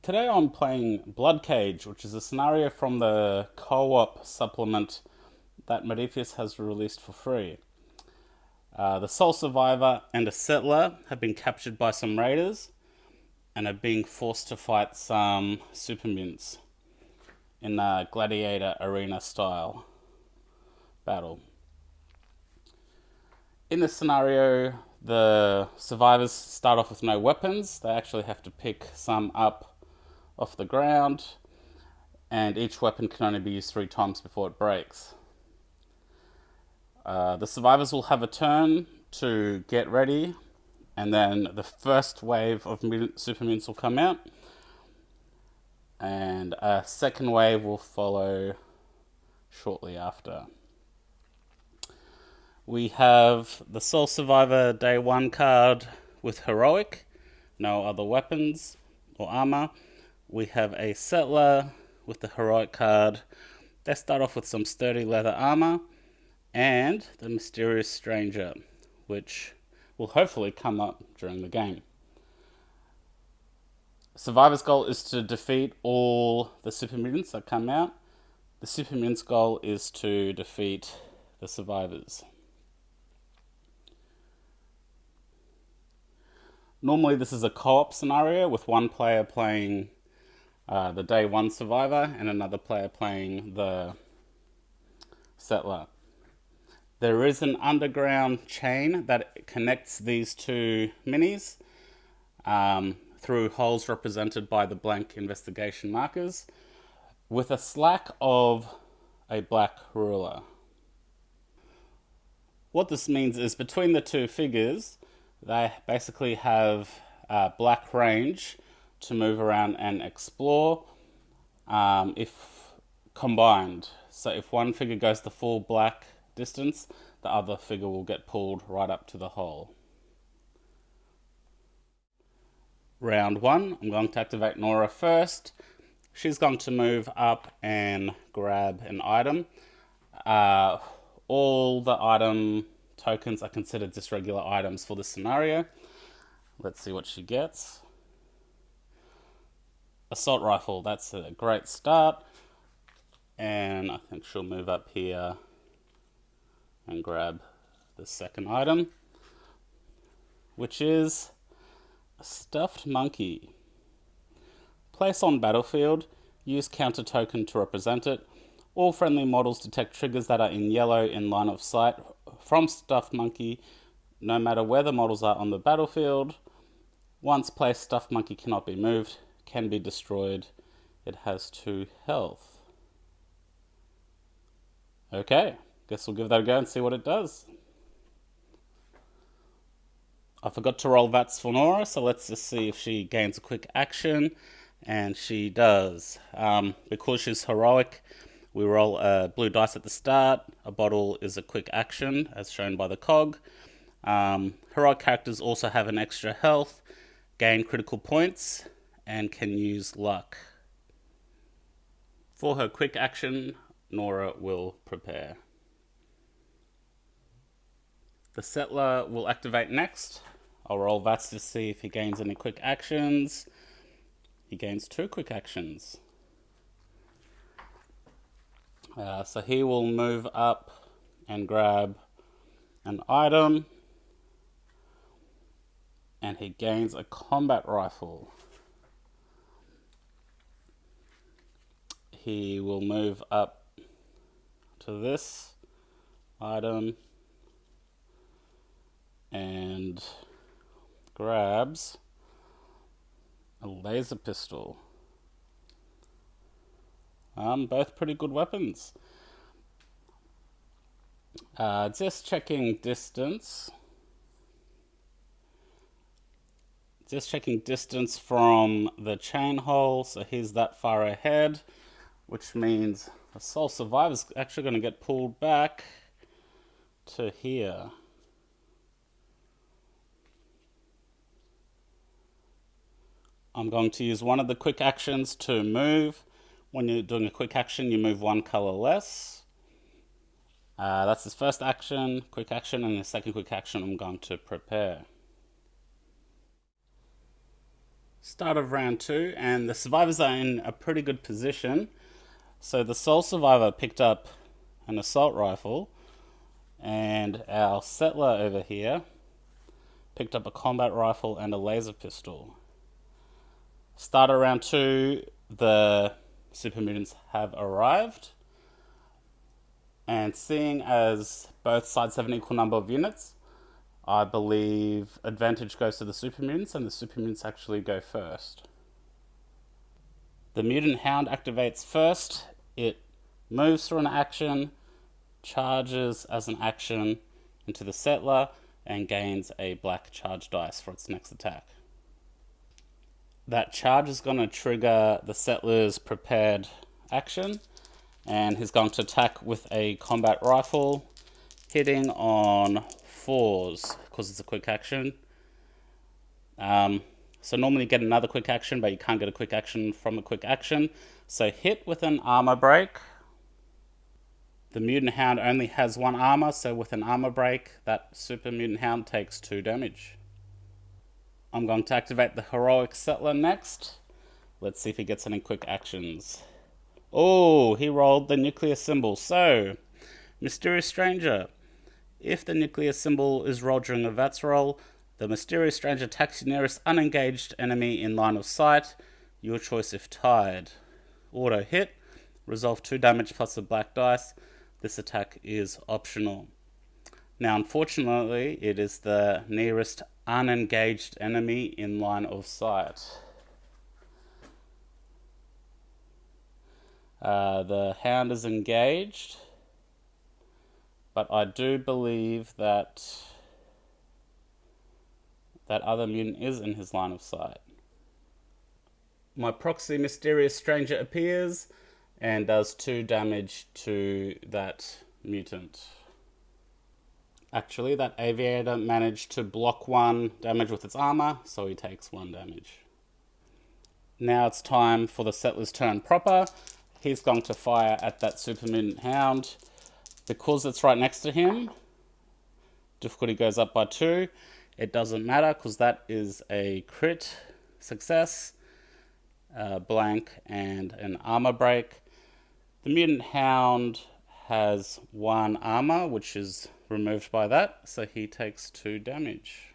Today I'm playing Blood Cage, which is a scenario from the co-op supplement that Modiphius has released for free. The sole survivor and a settler have been captured by some raiders and are being forced to fight some supermutants in a gladiator arena style battle. In this scenario, the survivors start off with no weapons. They actually have to pick some up off the ground, and each weapon can only be used 3 times before it breaks. The survivors will have a turn to get ready, and then the first wave of super mutants will come out, and a second wave will follow shortly after. We have the Sole Survivor Day 1 card with Heroic, no other weapons or armor. We have a Settler with the Heroic card. They start off with some sturdy leather armor, and the Mysterious Stranger, which will hopefully come up during the game. Survivor's goal is to defeat all the super mutants that come out. The super mutants' goal is to defeat the survivors. Normally this is a co-op scenario with one player playing the Day 1 survivor and another player playing the settler. There is an underground chain that connects these two minis through holes represented by the blank investigation markers with a slack of a black ruler. What this means is between the two figures, they basically have black range to move around and explore if combined. So if one figure goes the full black distance, the other figure will get pulled right up to the hole. Round 1, I'm going to activate Nora first. She's going to move up and grab an item. All the item tokens are considered just regular items for this scenario. Let's see what she gets. Assault rifle, that's a great start. And I think she'll move up here and grab the second item, which is a stuffed monkey. Place on battlefield, use counter token to represent it. All friendly models detect triggers that are in yellow in line of sight from stuffed monkey, no matter where the models are on the battlefield. Once placed, stuffed monkey cannot be moved, can be destroyed. It has 2 health. Okay, guess we'll give that a go and see what it does. I forgot to roll VATS for Nora, so let's just see if she gains a quick action, and she does. Because she's heroic, we roll a blue dice at the start. A bottle is a quick action, as shown by the cog. Heroic characters also have an extra health, gain critical points, and can use luck. For her quick action, Nora will prepare. The settler will activate next. I'll roll VATS to see if he gains any quick actions. He gains 2 quick actions. So he will move up and grab an item, and he gains a combat rifle. He will move up to this item and grabs a laser pistol. Both pretty good weapons. Just checking distance. Just checking distance from the chain hole, so he's that far ahead, which means the sole survivor's actually going to get pulled back to here. I'm going to use one of the quick actions to move. When you're doing a quick action, you move 1 color less. That's his first action, quick action, and the second quick action I'm going to prepare. Start of round 2, and the survivors are in a pretty good position. So the sole survivor picked up an assault rifle, and our settler over here picked up a combat rifle and a laser pistol. Start of round 2, the super mutants have arrived, and seeing as both sides have an equal number of units, I believe advantage goes to the super mutants, and the super mutants actually go first. The mutant hound activates first. It moves through an action, charges as an action into the settler, and gains a black charge dice for its next attack. That charge is going to trigger the settler's prepared action, and he's going to attack with a combat rifle, hitting on 4s because it's a quick action. So normally you get another quick action, but you can't get a quick action from a quick action. So hit with an armor break. The mutant hound only has 1 armor, so with an armor break, that super mutant hound takes 2 damage. I'm going to activate the heroic settler next. Let's see if he gets any quick actions. Oh, he rolled the nuclear symbol. So, Mysterious Stranger. If the nuclear symbol is rolled during a VATS roll, the Mysterious Stranger attacks your nearest unengaged enemy in line of sight. Your choice if tied. Auto hit. Resolve 2 damage plus a black dice. This attack is optional. Now, unfortunately, it is the nearest unengaged enemy in line of sight. The hound is engaged, but I do believe that that other mutant is in his line of sight. My proxy Mysterious Stranger appears and does 2 damage to that mutant. Actually, that aviator managed to block 1 damage with its armor, so he takes 1 damage. Now it's time for the settler's turn proper. He's going to fire at that super mutant hound. Because it's right next to him, difficulty goes up by 2. It doesn't matter because that is a crit success, blank, and an armor break. The mutant hound has 1 armor, which is removed by that, so he takes 2 damage.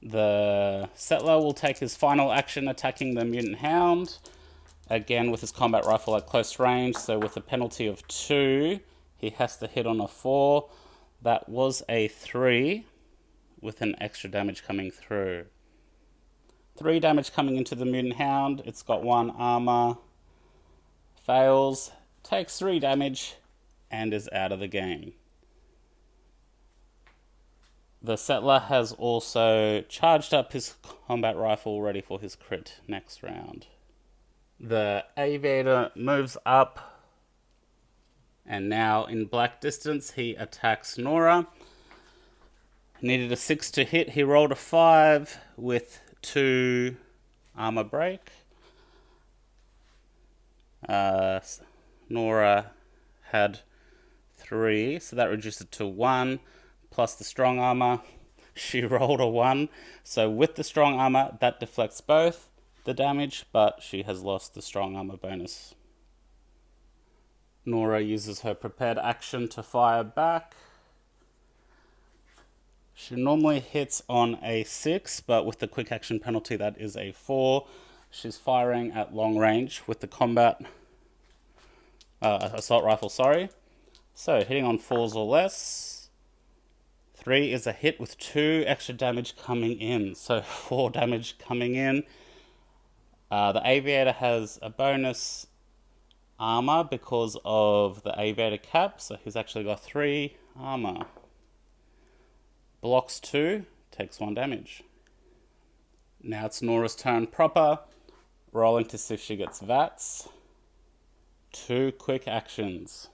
The settler will take his final action attacking the mutant hound, again with his combat rifle at close range, so with a penalty of 2, he has to hit on a 4. That was a 3, with an extra damage coming through. 3 damage coming into the mutant hound, it's got 1 armor, fails, takes 3 damage, and is out of the game. The settler has also charged up his combat rifle ready for his crit next round. The aviator moves up, and now in black distance he attacks Nora. Needed a 6 to hit, he rolled a 5 with 2 armor break. Nora had 3, so that reduced it to 1. Plus the strong armor, she rolled a 1. So with the strong armor, that deflects both the damage, but she has lost the strong armor bonus. Nora uses her prepared action to fire back. She normally hits on a 6, but with the quick action penalty, that is a 4. She's firing at long range with the combat assault rifle, So hitting on 4s or less. 3 is a hit with 2 extra damage coming in, so 4 damage coming in. The aviator has a bonus armor because of the aviator cap, so he's actually got 3 armor. Blocks 2, takes 1 damage. Now it's Nora's turn proper, rolling to see if she gets VATS. 2 quick actions.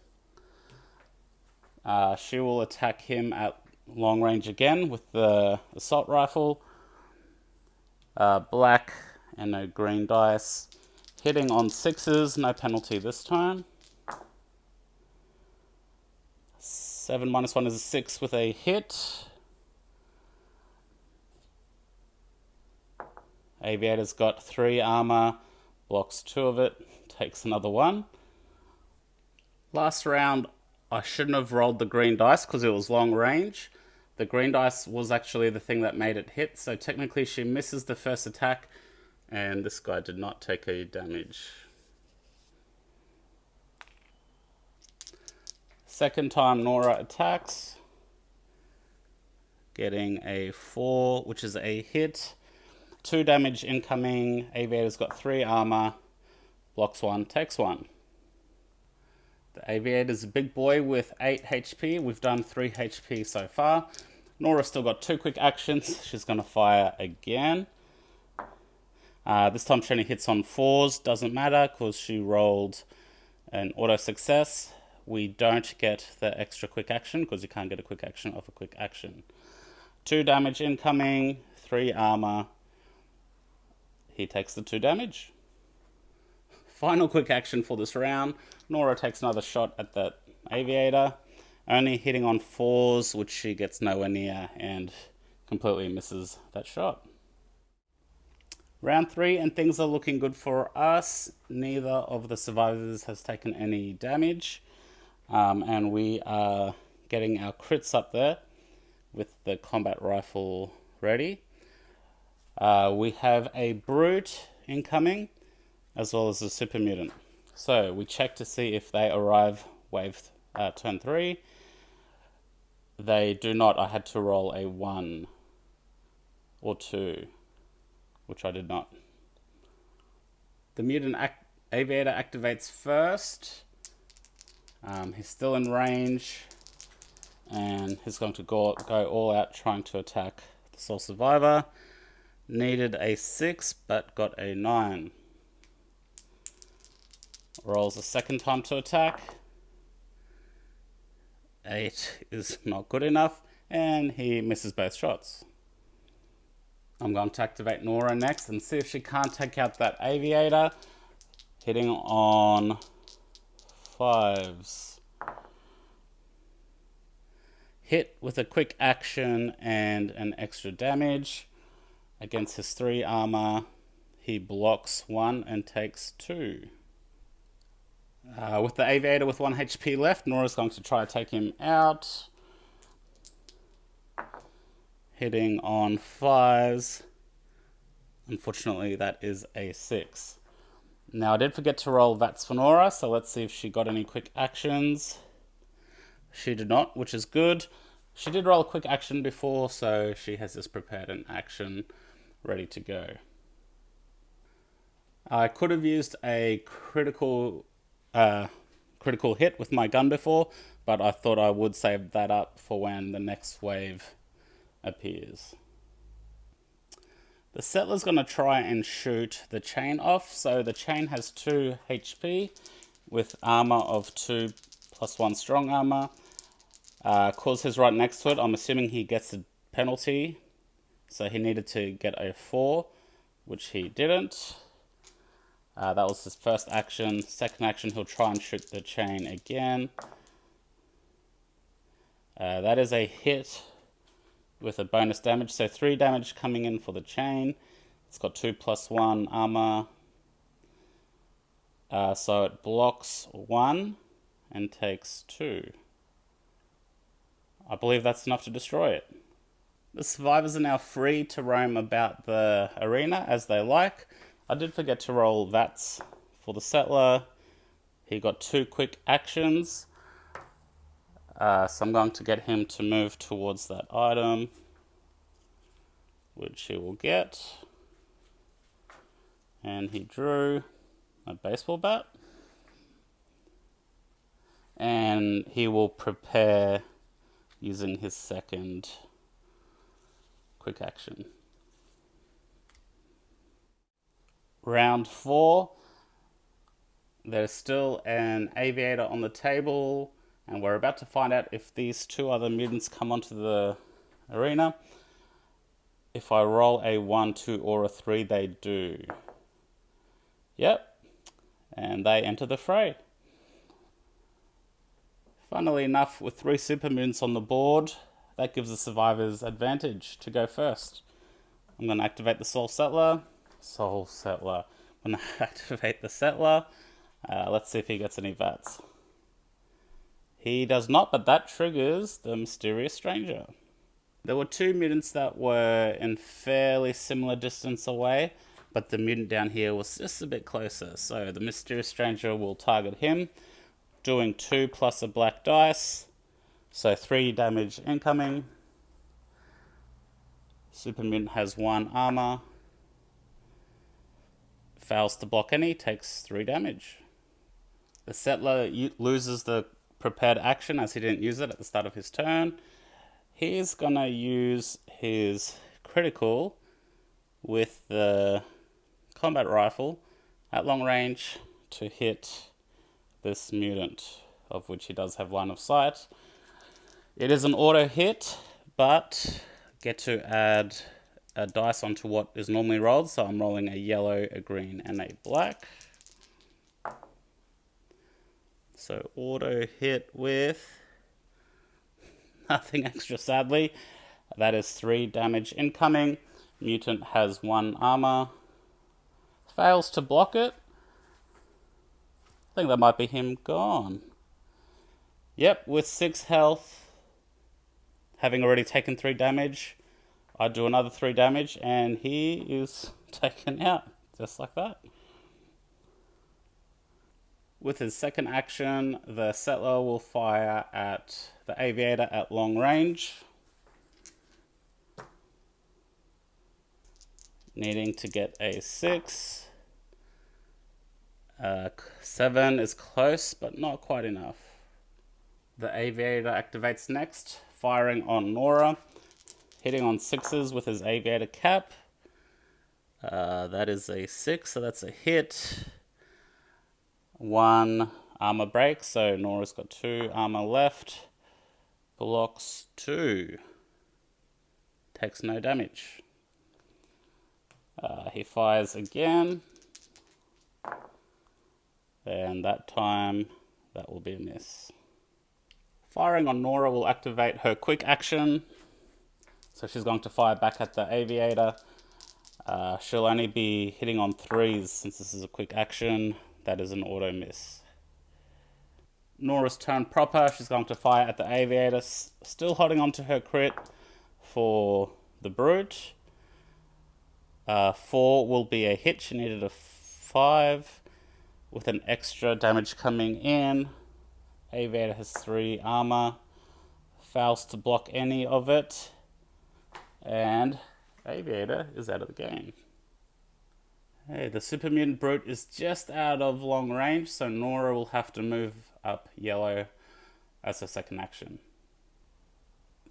She will attack him at long range again with the assault rifle. Black and no green dice. Hitting on 6s, no penalty this time. 7 minus 1 is a 6 with a hit. Aviator's got 3 armor, blocks 2 of it, takes another 1. Last round, I shouldn't have rolled the green dice because it was long range. The green dice was actually the thing that made it hit, so technically she misses the first attack, and this guy did not take any damage. Second time Nora attacks, getting a 4, which is a hit. 2 damage incoming. Aviator's got 3 armor, blocks 1, takes 1. The Aviator's a big boy with 8 HP. We've done 3 HP so far. Nora's still got 2 quick actions. She's going to fire again. This time she only hits on 4s. Doesn't matter because she rolled an auto success. We don't get the extra quick action because you can't get a quick action off a quick action. 2 damage incoming, 3 armor. He takes the 2 damage. Final quick action for this round. Nora takes another shot at that Aviator, only hitting on 4s, which she gets nowhere near and completely misses that shot. Round 3, and things are looking good for us. Neither of the survivors has taken any damage, and we are getting our crits up there with the combat rifle ready. We have a brute incoming, as well as a super mutant. So we check to see if they arrive turn 3. They do not. I had to roll a 1 or 2, which I did not. The mutant Aviator activates first. He's still in range, and he's going to go all out trying to attack the sole survivor. Needed a 6, but got a 9. Rolls a second time to attack. 8 is not good enough, and he misses both shots. I'm going to activate Nora next and see if she can't take out that Aviator. Hitting on 5s. Hit with a quick action and an extra damage. Against his 3 armor, he blocks 1 and takes 2. With the Aviator with 1 HP left, Nora's going to try to take him out. Hitting on 5s. Unfortunately, that is a 6. Now, I did forget to roll VATS for Nora, so let's see if she got any quick actions. She did not, which is good. She did roll a quick action before, so she has this prepared an action ready to go. I could have used a critical hit with my gun before, but I thought I would save that up for when the next wave appears. The settler's going to try and shoot the chain off. So the chain has 2 HP with armor of 2 plus 1 strong armor. Cause he's right next to it, I'm assuming he gets a penalty. So he needed to get a 4, which he didn't. That was his first action. Second action, he'll try and shoot the chain again. That is a hit with a bonus damage. So 3 damage coming in for the chain. It's got 2 plus 1 armor. So it blocks 1 and takes 2. I believe that's enough to destroy it. The survivors are now free to roam about the arena as they like. I did forget to roll VATS for the settler. He got 2 quick actions. So I'm going to get him to move towards that item, which he will get. And he drew a baseball bat. And he will prepare using his second quick action. Round 4. There's still an Aviator on the table, and we're about to find out if these 2 other mutants come onto the arena. If I roll a 1, 2, or a 3, they do. Yep. And they enter the fray. Funnily enough, with 3 super mutants on the board, that gives the survivors advantage to go first. I'm going to activate the Soul Settler. Soul Settler. When I activate the Settler, let's see if he gets any VATs. He does not, but that triggers the Mysterious Stranger. There were two mutants that were in fairly similar distance away, but the mutant down here was just a bit closer. So the Mysterious Stranger will target him, doing 2 plus a black dice. So 3 damage incoming. Super mutant has 1 armor. Fails to block any, takes 3 damage. The Settler loses the prepared action as he didn't use it at the start of his turn. He's gonna use his critical with the combat rifle at long range to hit this mutant, of which he does have line of sight. It is an auto hit, but get to add a dice onto what is normally rolled, so I'm rolling a yellow, a green, and a black. So auto hit with nothing extra, sadly. That is 3 damage incoming. Mutant has 1 armor. Fails to block it. I think that might be him gone. Yep, with 6 health, having already taken 3 damage, I do another 3 damage, and he is taken out, just like that. With his second action, the Settler will fire at the Aviator at long range, needing to get a 6. 7 is close, but not quite enough. The Aviator activates next, firing on Nora, hitting on 6s with his Aviator cap. That is a 6, so that's a hit. 1 armor break, so Nora's got 2 armor left. Blocks 2. Takes no damage. He fires again. And that time, that will be a miss. Firing on Nora will activate her quick action. So she's going to fire back at the Aviator. She'll only be hitting on 3s since this is a quick action. That is an auto miss. Nora's turn proper. She's going to fire at the Aviator, still holding on to her crit for the Brute. 4 will be a hit. She needed a 5 with an extra damage coming in. Aviator has 3 armor. Fails to block any of it. And Aviator is out of the game. Hey, the Super Mutant Brute is just out of long range, so Nora will have to move up yellow as her second action.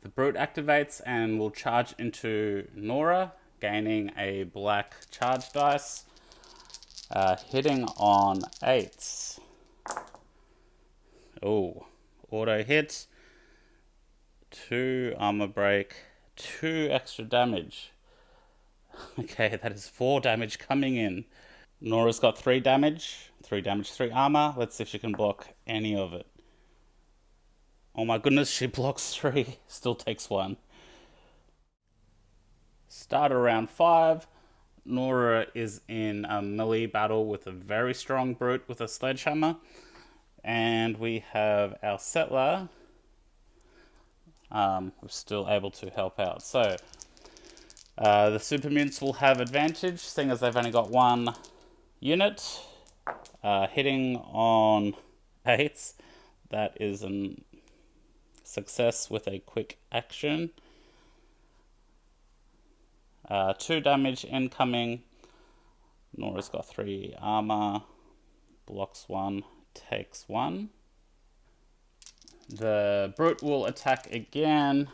The Brute activates and will charge into Nora, gaining a black charge dice, hitting on 8s. Oh, auto hit, 2 armor break, 2 extra damage. Okay, that is 4 damage coming in. Nora's got 3 damage, 3 damage, 3 armor. Let's see if she can block any of it. Oh my goodness, she blocks 3, still takes 1. Start around 5. Nora is in a melee battle with a very strong Brute with a sledgehammer. And we have our Settler who's still able to help out. So the Super Mutants will have advantage, seeing as they've only got 1 unit. Hitting on 8s, that is a success with a quick action. 2 damage incoming. Nora's got 3 armor, blocks 1, takes 1. The Brute will attack again.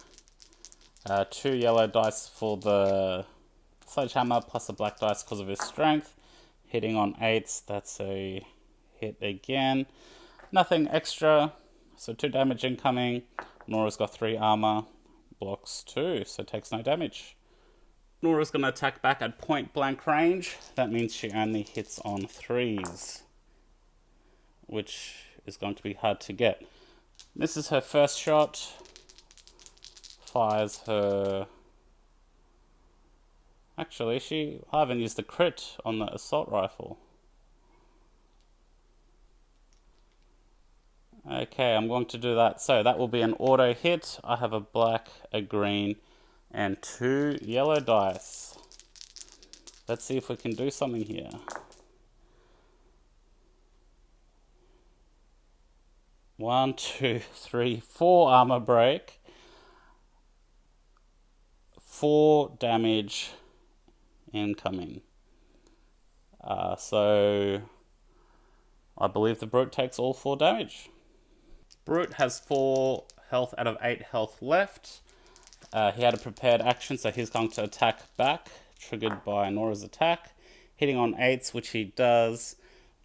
2 yellow dice for the sledgehammer plus a black dice because of his strength. Hitting on 8s, that's a hit again. Nothing extra, so 2 damage incoming. Nora's got 3 armor, blocks 2, so takes no damage. Nora's going to attack back at point blank range. That means she only hits on 3s, which is going to be hard to get. Misses her first shot. Fires her... Actually, I haven't used the crit on the assault rifle. Okay, I'm going to do that. So that will be an auto hit. I have a black, a green, and 2 yellow dice. Let's see if we can do something here. 1, 2, 3, 4 armor break. 4 damage incoming. So I believe the Brute takes all 4 damage. Brute has 4 health out of 8 health left. He had a prepared action, so he's going to attack back, triggered by Nora's attack. Hitting on 8s, which he does,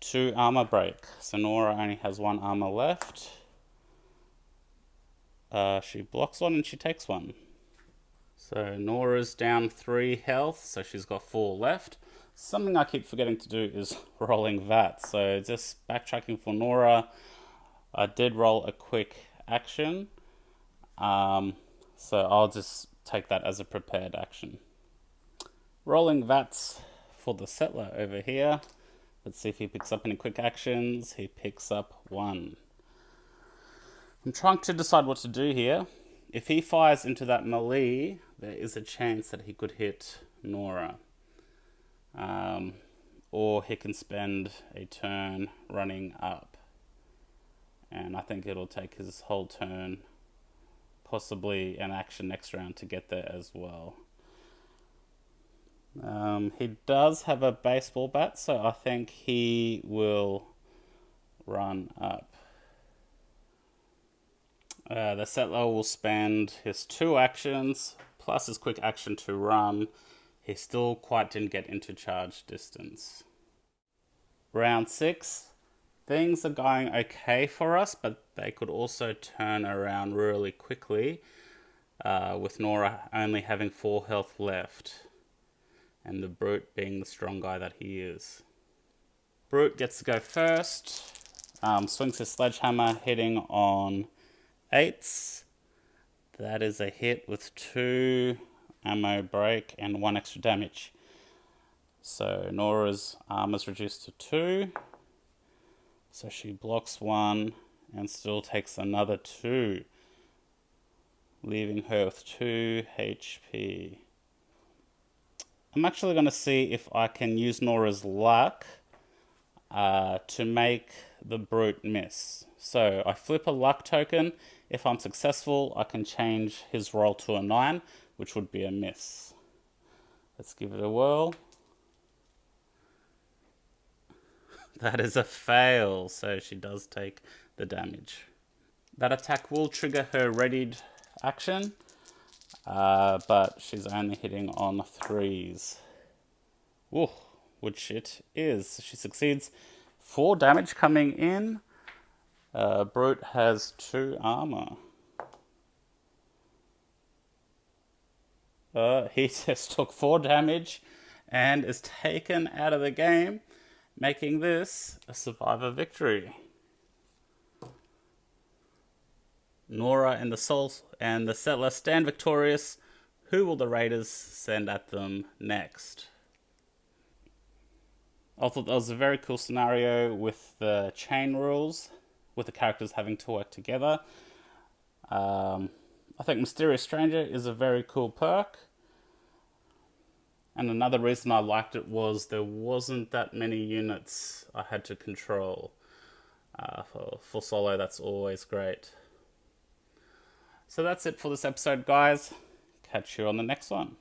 2 armor break. So Nora only has 1 armor left. She blocks 1 and she takes 1. So Nora's down 3 health, so she's got 4 left. Something I keep forgetting to do is rolling that. So just backtracking for Nora, I did roll a quick action. So I'll just take that as a prepared action. Rolling VATs for the settler over here. Let's see if he picks up any quick actions. He picks up 1. I'm trying to decide what to do here. If he fires into that melee, there is a chance that he could hit Nora. Or he can spend a turn running up. And I think it'll take his whole turn, possibly an action next round to get there as well. He does have a baseball bat, so I think he will run up. The settler will spend his 2 actions plus his quick action to run. He still quite didn't get into charge distance. Round 6. Things are going okay for us, but they could also turn around really quickly, with Nora only having 4 health left and the Brute being the strong guy that he is. Brute gets to go first, swings his sledgehammer, hitting on 8s. That is a hit with 2 ammo break and 1 extra damage. So Nora's armor is reduced to 2. So she blocks 1 and still takes another 2, leaving her with 2 HP. I'm actually going to see if I can use Nora's luck to make the Brute miss. So I flip a luck token. If I'm successful, I can change his roll to a 9, which would be a miss. Let's give it a whirl. That is a fail, so she does take the damage. That attack will trigger her readied action, but she's only hitting on 3s. Ooh, which it is. She succeeds. 4 damage coming in. Brute has 2 armor. He just took 4 damage and is taken out of the game, making this a survivor victory. Nora and the settler stand victorious. Who will the raiders send at them next? I thought that was a very cool scenario with the chain rules, with the characters having to work together. I think Mysterious Stranger is a very cool perk. And another reason I liked it was there wasn't that many units I had to control. For solo, that's always great. So that's it for this episode, guys. Catch you on the next one.